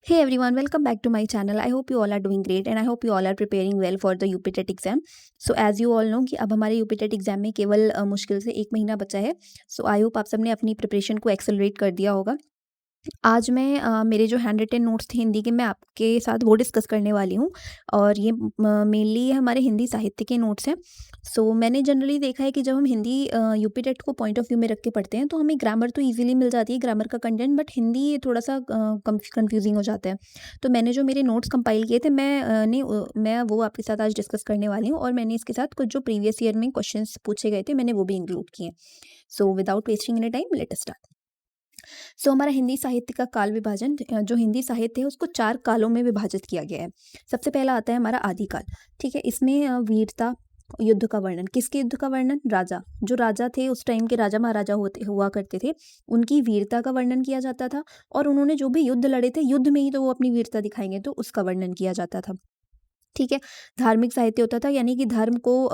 Hey everyone, welcome back to my channel. I hope you all are doing great and I hope you all are preparing well for the UP TET exam. So as you all know कि अब हमारे UP TET exam में केवल मुश्किल से 1 महीना बचा है. So I hope आप सबने अपनी प्रिपरेशन को एक्सेलरेट कर दिया होगा. आज मैं मेरे जो हैंड रिटन नोट्स थे हिंदी के मैं आपके साथ वो डिस्कस करने वाली हूँ और ये मेनली हमारे हिंदी साहित्य के नोट्स हैं. सो मैंने जनरली देखा है कि जब हम हिंदी यूपी टेट को पॉइंट ऑफ व्यू में रख के पढ़ते हैं तो हमें ग्रामर तो इजीली मिल जाती है, ग्रामर का कंटेंट, बट हिंदी थोड़ा सा कंफ्यूजिंग हो जाता है. तो मैंने जो मेरे नोट्स कंपाइल किए थे मैं वो आपके साथ आज डिस्कस करने वाली हूँ और मैंने इसके साथ कुछ जो प्रीवियस ईयर में क्वेश्चंस पूछे गए थे मैंने वो भी इंक्लूड किए. So without wasting any time let us start. So हमारा हिंदी साहित्य का काल विभाजन, जो हिंदी साहित्य है उसको 4 कालों में विभाजित किया गया है. सबसे पहला आता है हमारा आदिकाल. ठीक है, इसमें वीरता, युद्ध का वर्णन. किसके युद्ध का वर्णन? राजा. जो राजा थे उस टाइम के राजा महाराजा होते हुआ करते थे, उनकी वीरता का वर्णन किया जाता था और उन्होंने जो भी युद्ध लड़े थे, युद्ध में ही तो वो अपनी वीरता दिखाएंगे, तो उसका वर्णन किया जाता था. ठीक है. धार्मिक साहित्य होता था, यानी कि धर्म को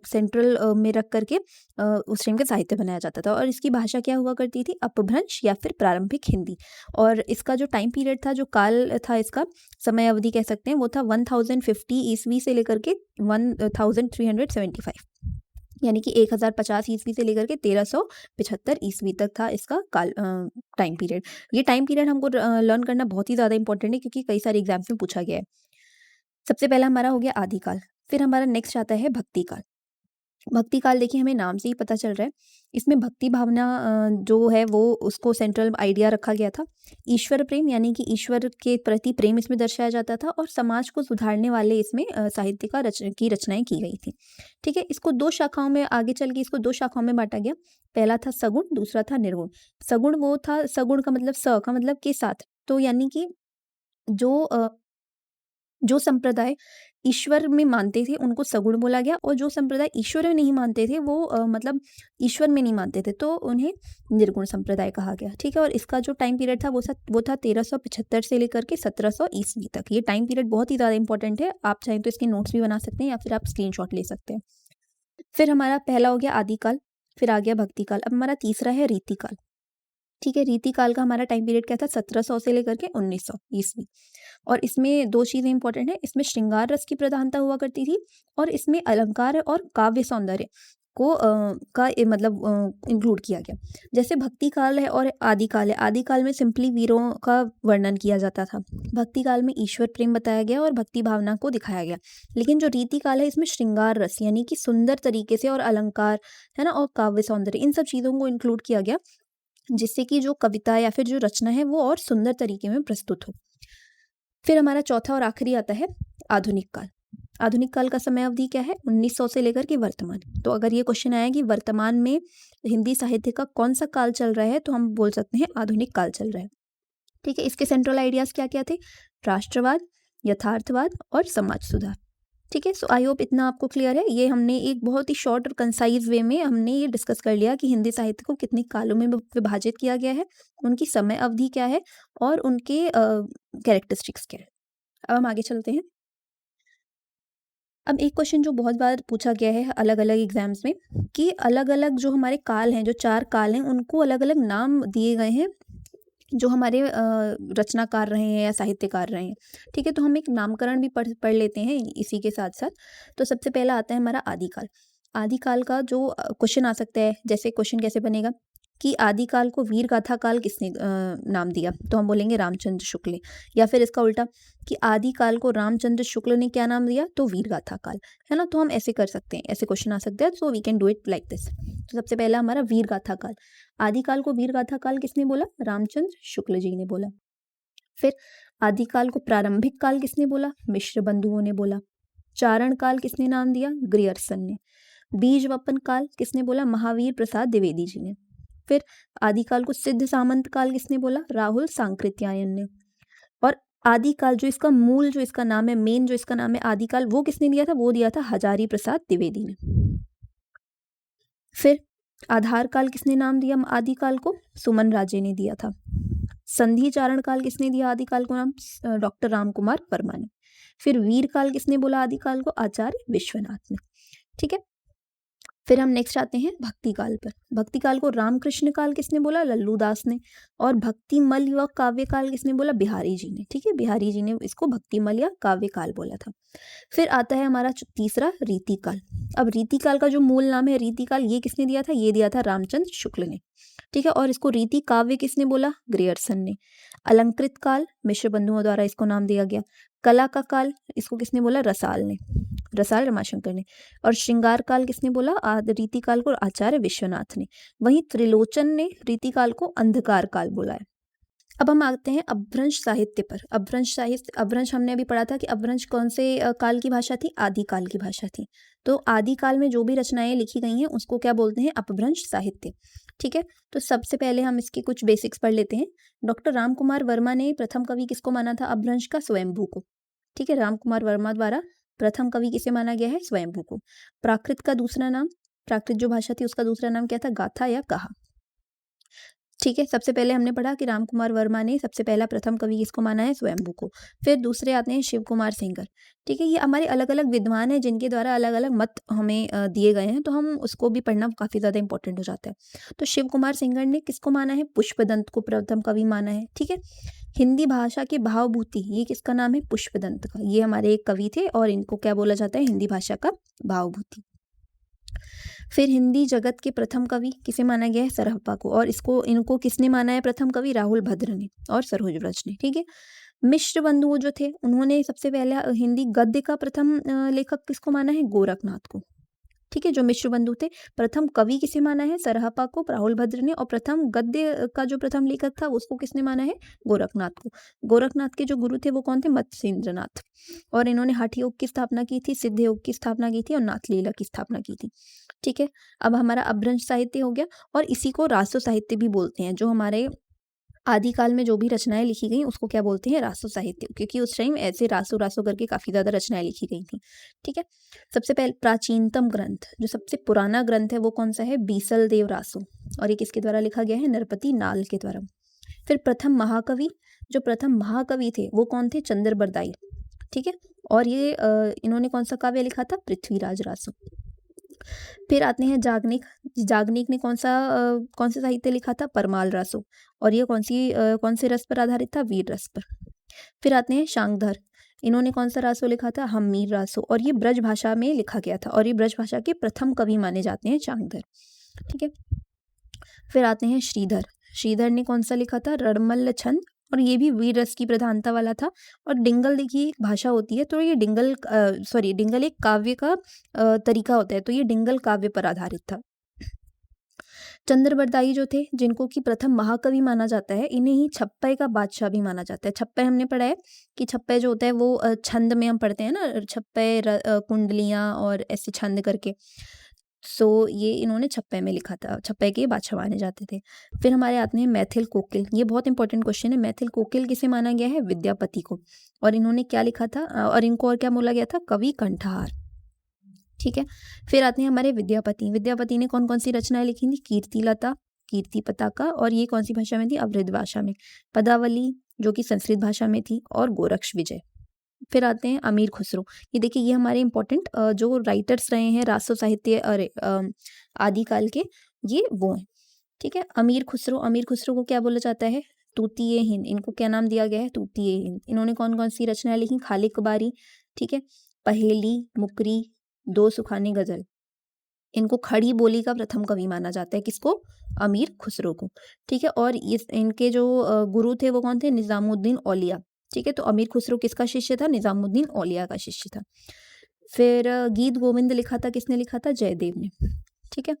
सेंट्रल में रख करके उस टाइम का साहित्य बनाया जाता था और इसकी भाषा क्या हुआ करती थी? अपभ्रंश या फिर प्रारंभिक हिंदी. और इसका जो टाइम पीरियड था, जो काल था, इसका समय अवधि कह सकते हैं, वो था 1050 ईस्वी से लेकर के 1375, यानी कि 1050 ईस्वी से लेकर के 1375 ईस्वी तक था इसका काल टाइम पीरियड. ये टाइम पीरियड हमको लर्न करना बहुत ही ज़्यादा इंपॉर्टेंट है क्योंकि कई सारे एग्जाम्स में पूछा गया है. सबसे पहला हमारा हो गया आदिकाल. फिर हमारा नेक्स्ट आता है भक्ति काल. भक्ति काल देखिए हमें नाम से ही पता चल रहा है, इसमें भक्ति भावना जो है वो उसको सेंट्रल आइडिया रखा गया था. ईश्वर प्रेम, यानी कि ईश्वर के प्रति प्रेम इसमें दर्शाया जाता था और समाज को सुधारने वाले इसमें साहित्य की रचनाएं की गई थी. ठीक है, इसको 2 शाखाओं में आगे चल के इसको 2 शाखाओं में बांटा गया. पहला था सगुण, दूसरा था निर्गुण. सगुण वो था, सगुण का मतलब स का मतलब के साथ, तो यानी कि जो संप्रदाय ईश्वर में मानते थे उनको सगुण बोला गया और जो संप्रदाय ईश्वर में नहीं मानते थे वो मतलब ईश्वर में नहीं मानते थे तो उन्हें निर्गुण संप्रदाय कहा गया. ठीक है, और इसका जो टाइम पीरियड था वो था 1375 से लेकर के 1700 ईस्वी तक. ये टाइम पीरियड बहुत ही ज़्यादा इंपॉर्टेंट है, आप चाहें तो इसके नोट्स भी बना सकते हैं या फिर आप स्क्रीनशॉट ले सकते हैं. फिर हमारा पहला हो गया आदिकाल, फिर आ गया भक्ति काल. अब हमारा तीसरा है रीतिकाल. ठीक है, रीतिकाल का हमारा टाइम पीरियड क्या था? 1700 से लेकर के 1900 ईस्वी. और इसमें 2 चीज़ें इंपॉर्टेंट है, इसमें श्रृंगार रस की प्रधानता हुआ करती थी और इसमें अलंकार और काव्य सौंदर्य को मतलब इंक्लूड किया गया. जैसे भक्ति काल है और आदिकाल है. आदिकाल में सिंपली वीरों का वर्णन किया जाता था, भक्ति काल में ईश्वर प्रेम बताया गया और भक्ति भावना को दिखाया गया. लेकिन जो रीति काल है इसमें श्रृंगार रस यानी कि सुंदर तरीके से और अलंकार है ना और काव्य सौंदर्य, इन सब चीज़ों को इंक्लूड किया गया जिससे कि जो कविता या फिर जो रचना है वो और सुंदर तरीके में प्रस्तुत हो. फिर हमारा चौथा और आखिरी आता है आधुनिक काल. आधुनिक काल का समय अवधि क्या है? 1900 से लेकर के वर्तमान. तो अगर ये क्वेश्चन आया कि वर्तमान में हिंदी साहित्य का कौन सा काल चल रहा है तो हम बोल सकते हैं आधुनिक काल चल रहा है. ठीक है, इसके सेंट्रल आइडियाज क्या क्या थे? राष्ट्रवाद, यथार्थवाद और समाज सुधार. ठीक है, सो आई होप इतना आपको क्लियर है. ये हमने एक बहुत ही शॉर्ट और कंसाइज वे में हमने ये डिस्कस कर लिया कि हिंदी साहित्य को कितने कालों में विभाजित किया गया है, उनकी समय अवधि क्या है और उनके कैरेक्टरिस्टिक्स क्या है. अब हम आगे चलते हैं. अब एक क्वेश्चन जो बहुत बार पूछा गया है अलग अलग एग्जाम्स में कि अलग अलग जो हमारे काल हैं, जो 4 काल हैं, उनको अलग अलग नाम दिए गए हैं जो हमारे रचनाकार रहे हैं या साहित्यकार रहे हैं. ठीक है, तो हम एक नामकरण भी पढ़ लेते हैं इसी के साथ साथ. तो सबसे पहला आता है हमारा आदिकाल. आदिकाल का जो क्वेश्चन आ सकता है, जैसे क्वेश्चन कैसे बनेगा कि आदिकाल को वीर गाथा काल किसने नाम दिया? तो हम बोलेंगे रामचंद्र शुक्ल. या फिर इसका उल्टा कि आदिकाल को रामचंद्र शुक्ल ने क्या नाम दिया? तो वीर गाथा काल, है ना. तो हम ऐसे कर सकते हैं, ऐसे क्वेश्चन आ सकते हैं. So we can do it like this. तो सबसे पहला हमारा वीर गाथा काल. आदिकाल को वीर गाथा काल किसने बोला? रामचंद्र शुक्ल जी ने बोला. फिर आदिकाल को प्रारंभिक काल किसने बोला? मिश्र बंधुओं ने बोला. चारण काल किसने नाम दिया? ग्रियर्सन ने. बीज वपन काल किसने बोला? महावीर प्रसाद द्विवेदी जी ने. फिर आदिकाल को सिद्ध सामंत काल किसने बोला? राहुल सांकृत्यायन ने. और आदिकाल जो इसका मूल, जो इसका नाम है, मेन जो इसका नाम है आदिकाल, वो किसने दिया था? वो दिया था हजारी प्रसाद द्विवेदी ने. फिर आधार काल किसने नाम दिया आदिकाल को? सुमन राजे ने दिया था. संधि चारण काल किसने दिया आदिकाल को नाम? डॉक्टर राम कुमार वर्मा ने. फिर वीर काल किसने बोला आदिकाल को? आचार्य विश्वनाथ ने. ठीक है, फिर हम नेक्स्ट आते हैं भक्ति काल पर। भक्ति काल को रामकृष्ण काल किसने बोला? लल्लू दास ने। और भक्तिमल व काव्य काल किसने बोला? बिहारी जी ने। ठीक है, बिहारी जी ने इसको भक्तिमल या काव्य काल बोला था। फिर आता है हमारा तीसरा रीतिकाल। अब रीतिकाल का जो मूल नाम है रीतिकाल, ये किसने दिया था? ये दिया था रामचंद्र शुक्ल ने। ठीक है, और इसको रीति काव्य किसने बोला? ग्रेयर्सन ने। अलंकृत काल मिश्र बंधुओं द्वारा इसको नाम दिया गया। कला का काल इसको किसने बोला? रसाल ने, रसाल रमाशंकर ने। और श्रृंगार काल किसने बोला? रीतिकाल को आचार्य विश्वनाथ ने। वहीं त्रिलोचन ने रीतिकाल को अंधकार काल बोला है। अब हम आते हैं अपभ्रंश साहित्य पर। अपभ्रंश साहित्य, अपभ्रंश हमने अभी पढ़ा था कि अपभ्रंश कौन से काल की भाषा थी? आदिकाल की भाषा थी। तो आदिकाल में जो भी रचनाएं लिखी गई हैं उसको क्या बोलते हैं? अपभ्रंश साहित्य। ठीक है, तो सबसे पहले हम इसके कुछ बेसिक्स पढ़ लेते हैं। डॉक्टर रामकुमार वर्मा ने प्रथम कवि किसको माना था अपभ्रंश का? स्वयंभू को। ठीक है, रामकुमार वर्मा द्वारा प्रथम कवि किसे माना गया है? स्वयंभू को। प्राकृत का दूसरा नाम, प्राकृत जो भाषा थी उसका दूसरा नाम क्या था? गाथा या कहा। ठीक है, सबसे पहले हमने पढ़ा कि रामकुमार वर्मा ने सबसे पहला प्रथम कवि किसको माना है? स्वयंभू को। फिर दूसरे आते हैं शिव कुमार सेंगर। ठीक है, ये हमारे अलग अलग विद्वान हैं जिनके द्वारा अलग अलग मत हमें दिए गए हैं, तो हम उसको भी पढ़ना काफ़ी ज़्यादा इंपॉर्टेंट हो जाता है। तो शिव कुमार सेंगर ने किसको माना है? पुष्पदंत को प्रथम कवि माना है। ठीक है, हिंदी भाषा की भावभूति, ये किसका नाम है? पुष्पदंत का। ये हमारे एक कवि थे और इनको क्या बोला जाता है? हिंदी भाषा का भावभूति। फिर हिंदी जगत के प्रथम कवि किसे माना गया है? सरहप्पा को। और इनको किसने माना है प्रथम कवि? राहुल भद्र ने और सरोज व्रज ने। ठीक है, मिश्र बंधुओं जो थे उन्होंने सबसे पहले हिंदी गद्य का प्रथम लेखक किसको माना है? गोरखनाथ को। ठीक है, जो मिश्र बंधु थे, प्रथम कवि किसे माना है? सरहप्पा को, राहुल भद्र ने। और प्रथम गद्य का जो प्रथम लेखक था उसको किसने माना है? गोरखनाथ को। गोरखनाथ के जो गुरु थे वो कौन थे? मत्स्येंद्रनाथ। और इन्होंने हठ योग की स्थापना की थी, सिद्ध योग की स्थापना की थी और नाथलीला की स्थापना की थी। ठीक है, अब हमारा अपभ्रंश साहित्य हो गया और इसी को रासो साहित्य भी बोलते हैं। जो हमारे आदिकाल में जो भी रचनाएं लिखी गई उसको क्या बोलते हैं? रासो साहित्य, क्योंकि उस टाइम ऐसे रासो रासो करके काफ़ी ज़्यादा रचनाएं लिखी गई थी। ठीक है, सबसे पहले प्राचीनतम ग्रंथ, जो सबसे पुराना ग्रंथ है वो कौन सा है? बीसल देव रासो। और ये किसके द्वारा लिखा गया है? नरपति नाल के द्वारा। फिर प्रथम महाकवि, जो प्रथम महाकवि थे वो कौन थे? चंद्र बरदाई। ठीक है, और ये इन्होंने कौन सा काव्य लिखा था? पृथ्वीराज रासो। फिर आते हैं जागनिक। जागनिक ने कौन से साहित्य लिखा था? परमाल रासो। और ये कौन से रस पर आधारित था? वीर रस पर। फिर आते हैं शांगधर। इन्होंने कौन सा रासो लिखा था? हम्मीर रासो। और ये ब्रज भाषा में लिखा गया था और ये ब्रज भाषा के प्रथम कवि माने जाते हैं शांगधर। ठीक है, फिर आते हैं श्रीधर। श्रीधर ने कौन सा लिखा था? रणमल्ल छंद। और ये भी वीर रस की प्रधानता वाला था। और डिंगल देखिए एक भाषा होती है, तो ये डिंगल एक काव्य का तरीका होता है, तो ये डिंगल काव्य पर आधारित था। चंद्रबरदाई जो थे, जिनको कि प्रथम महाकवि माना जाता है, इन्हें ही छप्पय का बादशाह भी माना जाता है। छप्पय हमने पढ़ा है कि छप्पय जो होता है वो छंद में हम पढ़ते हैं ना, छप्पय कुंडलियाँ और ऐसे छंद करके। सो ये इन्होंने छप्पय में लिखा था, छप्पय के बादशाह माने जाते थे। फिर हमारे आते हैं मैथिल कोकिल। ये बहुत इंपॉर्टेंट क्वेश्चन है। मैथिल कोकिल किसे माना गया है? विद्यापति को। और इन्होंने क्या लिखा था? और इनको और क्या बोला गया था? कवि कंठहार। ठीक है, फिर आते हैं हमारे विद्यापति। विद्यापति ने कौन कौन सी रचनाएं लिखी थी? कीर्तिलता, कीर्ति पताका। और ये कौन सी भाषा में थी? अवृद्ध भाषा में। पदावली जो कि संस्कृत भाषा में थी। और गोरक्ष विजय। फिर आते हैं अमीर खुसरो। ये देखिए, ये हमारे इंपॉर्टेंट जो राइटर्स रहे हैं रासो साहित्य आदिकाल के, ये वो हैं। ठीक है, अमीर खुसरो। अमीर खुसरो को क्या बोला जाता है? तूतीये हिंद। इनको क्या नाम दिया गया है? तूतीये हिंद। इन्होंने कौन कौन सी रचनाएं लिखी? खालिक बारी। ठीक है, पहेली, मुकरी, दो सुखानी गजल। इनको खड़ी बोली का प्रथम कवि माना जाता है। किसको? अमीर खुसरो को। ठीक है, और इनके जो गुरु थे वो कौन थे? निजामुद्दीन औलिया। ठीक है, तो अमीर खुसरो किसका शिष्य था? निजामुद्दीन औलिया का शिष्य था। फिर गीत गोविंद लिखा था, किसने लिखा था? जयदेव ने। ठीक है,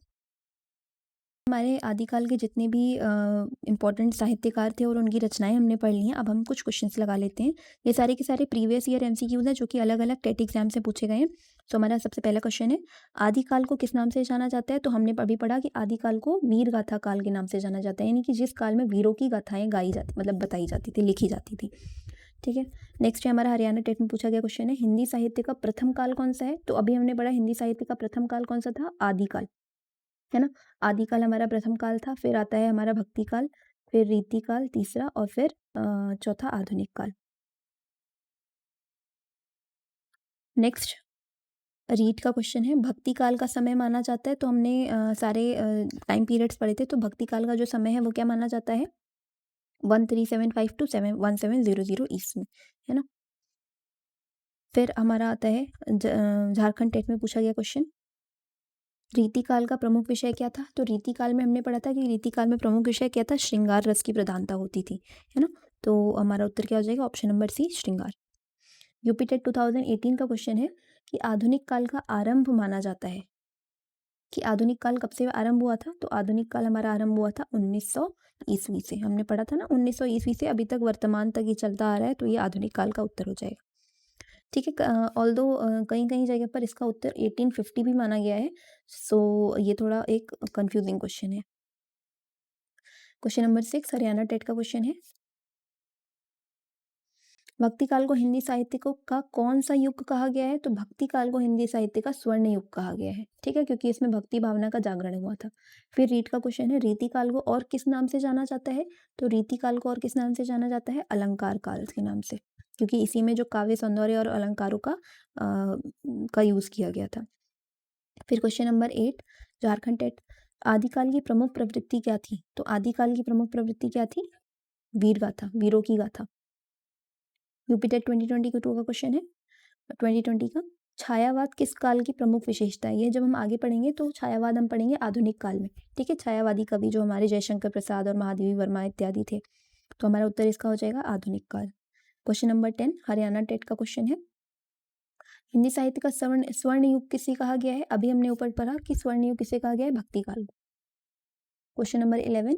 हमारे आदिकाल के जितने भी इम्पोर्टेंट साहित्यकार थे और उनकी रचनाएं हमने पढ़ ली हैं। अब हम कुछ क्वेश्चंस लगा लेते हैं। ये सारे के सारे प्रीवियस ईयर एमसीक्यूज हैं जो कि अलग अलग टेट एग्जाम से पूछे गए हैं। तो हमारा सबसे पहला क्वेश्चन है, आदिकाल को किस नाम से जाना जाता है? तो हमने अभी पढ़ा कि आदिकाल को वीर गाथा काल के नाम से जाना जाता है, यानी कि जिस काल में वीरों की गाथाएं गाई जाती, मतलब बताई जाती थी, लिखी जाती थी। ठीक है, नेक्स्ट है हमारा हरियाणा टेट में पूछा गया क्वेश्चन है, हिंदी साहित्य का प्रथम काल कौन सा है? तो अभी हमने पढ़ा हिंदी साहित्य का प्रथम काल कौन सा था? आदिकाल, है ना। आदिकाल हमारा प्रथम काल था। फिर आता है हमारा भक्ति काल, फिर रीति काल तीसरा, और फिर चौथा आधुनिक काल। नेक्स्ट रीट का क्वेश्चन है, भक्ति काल का समय माना जाता है। तो हमने सारे टाइम पीरियड्स पढ़े थे, तो भक्ति काल का जो समय है वो क्या माना जाता है, 1375 टू 1700 ईस्वी, है ना। फिर हमारा आता है झारखंड टेट में पूछा गया क्वेश्चन, रीतिकाल का प्रमुख विषय क्या था। तो रीतिकाल में हमने पढ़ा था कि रीतिकाल में प्रमुख विषय क्या था, श्रृंगार रस की प्रधानता होती थी, है ना। तो हमारा उत्तर क्या हो जाएगा, ऑप्शन नंबर सी, श्रृंगार। यूपीटेट 2018 का क्वेश्चन है कि आधुनिक काल का आरंभ माना जाता है, कि आधुनिक काल कब से आरंभ हुआ था। तो आधुनिक काल हमारा आरंभ हुआ था 1900 ईस्वी से। हमने पढ़ा था ना, 1900 ईस्वी से अभी तक वर्तमान तक ये चलता आ रहा है, तो ये आधुनिक काल का उत्तर हो जाएगा। ठीक है, ऑल्दो कहीं कहीं जगह पर इसका उत्तर 1850 भी माना गया है। सो ये थोड़ा एक कंफ्यूजिंग क्वेश्चन है। क्वेश्चन नंबर 6 हरियाणा टेट का क्वेश्चन है, भक्ति काल को हिंदी साहित्य को का कौन सा युग कहा गया है। तो भक्ति काल को हिंदी साहित्य का स्वर्ण युग कहा गया है, ठीक है, क्योंकि इसमें भक्ति भावना का जागरण हुआ था। फिर रीत का क्वेश्चन है, रीति काल को और किस नाम से जाना जाता है। तो रीति काल को और किस नाम से जाना जाता है, अलंकार काल के नाम से, क्योंकि इसी में जो काव्य सौंदर्य और अलंकारों का यूज किया गया था। फिर क्वेश्चन नंबर 8 झारखंड टेट, आदिकाल की प्रमुख प्रवृत्ति क्या थी। तो आदिकाल की प्रमुख प्रवृत्ति क्या थी, वीर गाथा, वीरों की गाथा। यूपीटेट 2022 का क्वेश्चन है, 2020 का, छायावाद किस काल की प्रमुख विशेषता है। ये जब हम आगे पढ़ेंगे तो छायावाद हम पढ़ेंगे आधुनिक काल में, ठीक है। छायावादी कवि जो हमारे जयशंकर प्रसाद और महादेवी वर्मा इत्यादि थे। तो हमारा उत्तर इसका हो जाएगा आधुनिक काल। क्वेश्चन नंबर 10 हरियाणा टेट का क्वेश्चन है, हिंदी साहित्य का स्वर्ण युग किसे कहा गया है। अभी हमने ऊपर पढ़ा कि स्वर्ण युग किसे कहा गया है, भक्ति काल। क्वेश्चन नंबर 11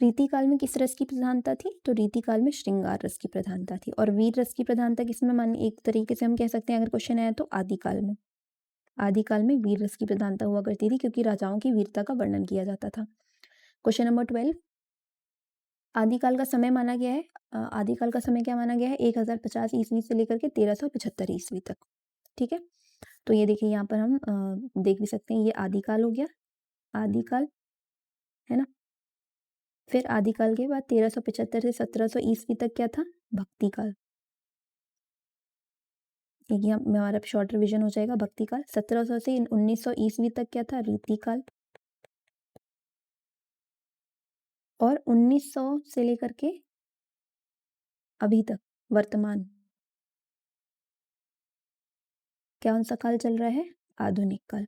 रीतिकाल में किस रस की प्रधानता थी। तो रीतिकाल में श्रृंगार रस की प्रधानता थी। और वीर रस की प्रधानता किसमें मानी, एक तरीके से हम कह सकते हैं अगर क्वेश्चन आया तो आदिकाल में। आदिकाल में वीर रस की प्रधानता हुआ करती थी, क्योंकि राजाओं की वीरता का वर्णन किया जाता था। क्वेश्चन नंबर 12 आदिकाल का समय माना गया है, आदिकाल का समय क्या माना गया है, 1050 ईस्वी से लेकर के 1375 ईस्वी तक, ठीक है। तो ये देखिए यहाँ पर हम देख भी सकते हैं, ये आदिकाल हो गया, आदिकाल, है ना। फिर आदिकाल के बाद 1375 से 1700 ईस्वी तक क्या था, भक्ति काल। ये हमारा शॉर्ट रिवीजन हो जाएगा, भक्ति काल। 1700 से 1900 ईस्वी तक क्या था, रीतिकाल। और 1900 से लेकर के अभी तक वर्तमान कौन सा काल चल रहा है, आधुनिक काल,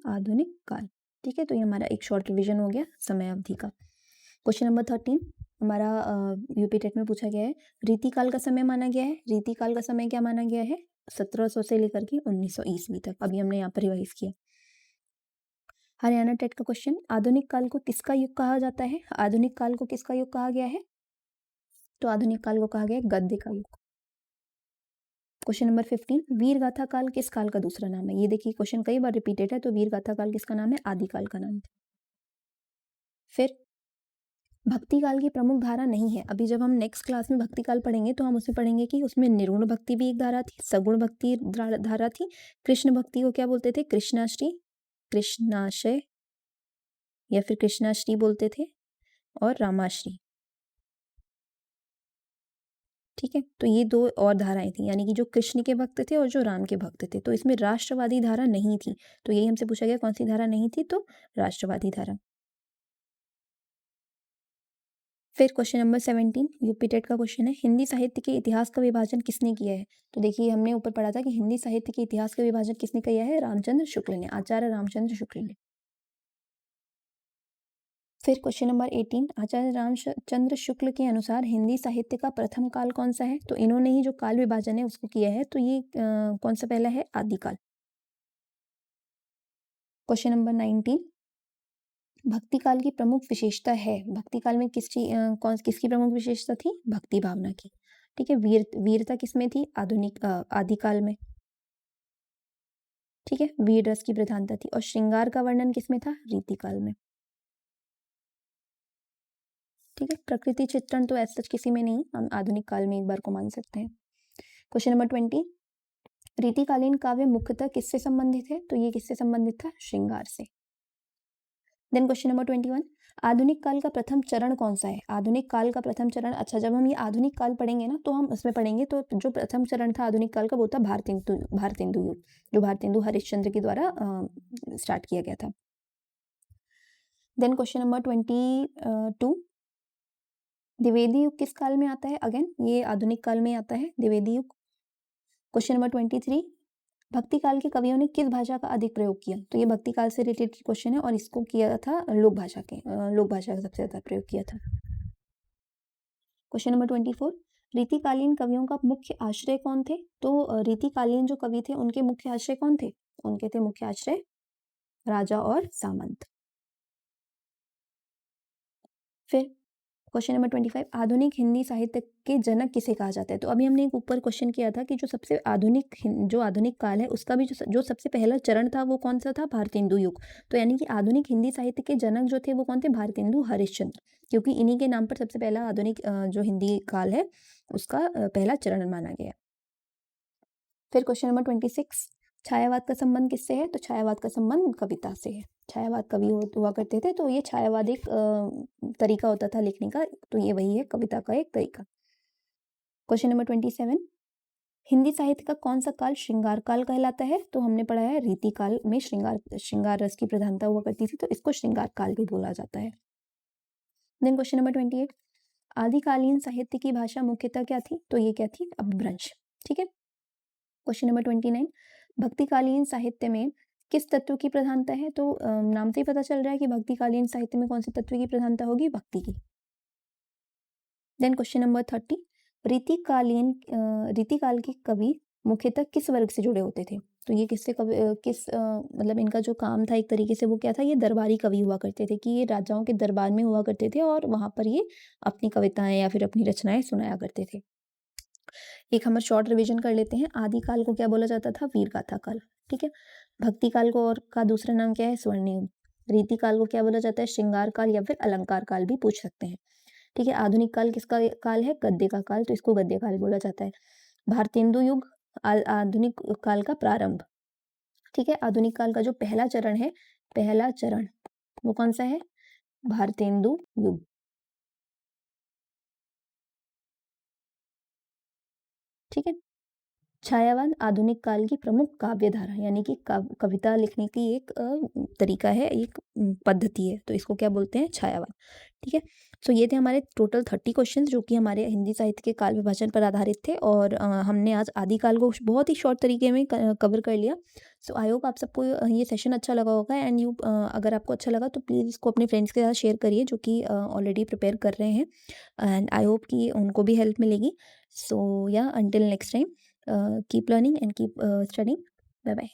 आधुनिक काल, ठीक है। तो ये हमारा एक शॉर्ट रिवीजन हो गया समय अवधि का। क्वेश्चन नंबर 13 हमारा यूपी टेट में पूछा गया है, रीतिकाल का समय माना गया है। रीतिकाल का समय क्या माना गया है, 1700 से लेकर के 1900 ईस्वी तक। अभी हमने यहाँ पर रिवाइज किया। हरियाणा टेट का क्वेश्चन, आधुनिक काल को किसका युग कहा जाता है। आधुनिक काल को किसका युग कहा गया है। तो आधुनिक काल को कहा गया है गद्य का युग। क्वेश्चन नंबर 15 वीर गाथा काल किस काल का दूसरा नाम है। ये देखिए क्वेश्चन कई बार रिपीटेड है, तो वीर गाथा काल किसका नाम है, आदिकाल का नाम। फिर भक्ति काल की प्रमुख धारा नहीं है। अभी जब हम नेक्स्ट क्लास में भक्ति काल पढ़ेंगे तो हम उसमें पढ़ेंगे कि उसमें निर्गुण भक्ति भी एक धारा थी, सगुण भक्ति धारा थी। कृष्ण भक्ति को क्या बोलते थे, कृष्णाष्टमी, कृष्णाशय या फिर कृष्णाष्टमी बोलते थे, और रामाश्री, ठीक है। तो ये दो और धाराएं थी, यानी कि जो कृष्ण के भक्त थे और जो राम के भक्त थे। तो इसमें राष्ट्रवादी धारा नहीं थी। तो यही हमसे पूछा गया कौन सी धारा नहीं थी, तो राष्ट्रवादी धारा। फिर क्वेश्चन नंबर 17 यूपी टेट का क्वेश्चन है, हिंदी साहित्य के इतिहास का विभाजन किसने किया है। तो देखिए हमने ऊपर पढ़ा था कि हिंदी साहित्य के इतिहास का विभाजन किसने किया है, रामचंद्र शुक्ल ने, आचार्य रामचंद्र शुक्ल ने। फिर क्वेश्चन नंबर 18 आचार्य रामचंद्र शुक्ल के अनुसार हिंदी साहित्य का प्रथम काल कौन सा है। तो इन्होंने ही जो काल विभाजन है उसको किया है, तो ये कौन सा पहला है, आदिकाल। क्वेश्चन नंबर 19 भक्ति काल की प्रमुख विशेषता है। भक्ति काल में किसकी प्रमुख विशेषता थी, भक्ति भावना की, ठीक है। वीरता किसमें थी, आदिकाल में, ठीक है। वीर रस की प्रधानता थी। और श्रृंगार का वर्णन किसमें था, रीतिकाल में, ठीक है। प्रकृति चित्रण तो ऐसा किसी में नहीं, हम आधुनिक काल में एक बार को मान सकते हैं। क्वेश्चन नंबर 20 रीतिकालीन काव्य मुख्यतः किससे संबंधित है। तो ये किससे संबंधित था, श्रृंगार से। देन क्वेश्चन नंबर 21, आधुनिक काल का प्रथम चरण कौन सा है? आधुनिक काल का प्रथम चरण, अच्छा जब हम ये आधुनिक काल पढ़ेंगे ना तो हम उसमें पढ़ेंगे तो जो प्रथम चरण था आधुनिक काल का वो था भारतेंदु युग, जो भारतेंदु हरिश्चंद्र के द्वारा स्टार्ट किया गया था। देन क्वेश्चन नंबर 22, द्विवेदी युग किस काल में आता है? अगेन ये आधुनिक काल में आता है द्विवेदी युग। क्वेश्चन नंबर 23, भक्ति काल के कवियों ने किस भाषा का अधिक प्रयोग किया? तो ये भक्ति काल से रिलेटेड क्वेश्चन है और इसको किया था लोक भाषा का सबसे ज्यादा प्रयोग किया था। क्वेश्चन नंबर 24, रीतिकालीन कवियों का मुख्य आश्रय कौन थे? तो रीतिकालीन जो कवि थे उनके मुख्य आश्रय कौन थे? उनके थे मुख्य आश्रय राजा और सामंत। फिर क्वेश्चन नंबर 25, आधुनिक हिंदी साहित्य के जनक किसे कहा जाता है? तो अभी हमने एक ऊपर क्वेश्चन किया था कि जो सबसे जो आधुनिक काल है उसका भी जो सबसे पहला चरण था वो कौन सा था? भारतेंदु युग। तो यानी कि आधुनिक हिंदी साहित्य के जनक जो थे वो कौन थे? भारतेंदु हरिश्चंद्र, क्योंकि इन्हीं के नाम पर सबसे पहला आधुनिक जो हिंदी काल है उसका पहला चरण माना गया। फिर क्वेश्चन नंबर 26, छायावाद का संबंध किससे है? तो छायावाद का संबंध कविता से है। छायावाद कवि हुआ करते थे तो ये छायावाद एक तरीका होता था लिखने का, तो ये वही है कविता का एक तरीका। क्वेश्चन नंबर 27, हिंदी साहित्य का कौन सा काल श्रृंगार काल कहलाता है? तो हमने पढ़ा है रीति काल में श्रृंगार रस की प्रधानता हुआ करती थी, तो इसको श्रृंगार काल भी बोला जाता है। देन क्वेश्चन नंबर 28, आदिकालीन साहित्य की भाषा मुख्यतः क्या थी? तो ये क्या थी? अपभ्रंश। ठीक है। क्वेश्चन नंबर 29, भक्तिकालीन साहित्य में किस तत्व की प्रधानता है? तो नाम से ही पता चल रहा है कि भक्तिकालीन साहित्य में कौन से तत्व की प्रधानता होगी? भक्ति की। देन क्वेश्चन नंबर 30, रीतिकाल के कवि मुख्यतः किस वर्ग से जुड़े होते थे? तो ये मतलब इनका जो काम था एक तरीके से वो क्या था? ये दरबारी कवि हुआ करते थे कि ये राजाओं के दरबार में हुआ करते थे और वहां पर ये अपनी कविताएं या फिर अपनी रचनाएं सुनाया करते थे। एक हम शॉर्ट रिवीजन कर लेते हैं। आदिकाल को क्या बोला जाता था? वीर गाथा काल। ठीक है। भक्ति काल को और का दूसरा नाम क्या है? स्वर्णिम। रीति काल को क्या बोला जाता है? श्रृंगार काल या फिर अलंकार काल भी पूछ सकते हैं। ठीक है। आधुनिक काल किसका काल है? गद्य का काल, तो इसको गद्य काल बोला जाता है। भारतेंदु युग आधुनिक काल का प्रारंभ। ठीक है। आधुनिक काल का जो पहला चरण वो कौन सा है? भारतेंदु युग। ठीक है। छायावाद आधुनिक काल की प्रमुख काव्य धारा यानी कि कविता लिखने की एक तरीका है, एक पद्धति है, तो इसको क्या बोलते हैं? छायावाद। ठीक है। सो ये थे हमारे टोटल 30 क्वेश्चन जो कि हमारे हिंदी साहित्य के काल विभाजन पर आधारित थे और हमने आज आदिकाल को बहुत ही शॉर्ट तरीके में कवर कर लिया। सो आई होप आप सबको ये सेशन अच्छा लगा होगा एंड अगर आपको अच्छा लगा तो प्लीज़ इसको अपने फ्रेंड्स के साथ शेयर करिए जो कि ऑलरेडी प्रिपेयर कर रहे हैं एंड आई होप कि उनको भी हेल्प मिलेगी। सो या until next time, keep learning and keep studying. Bye bye.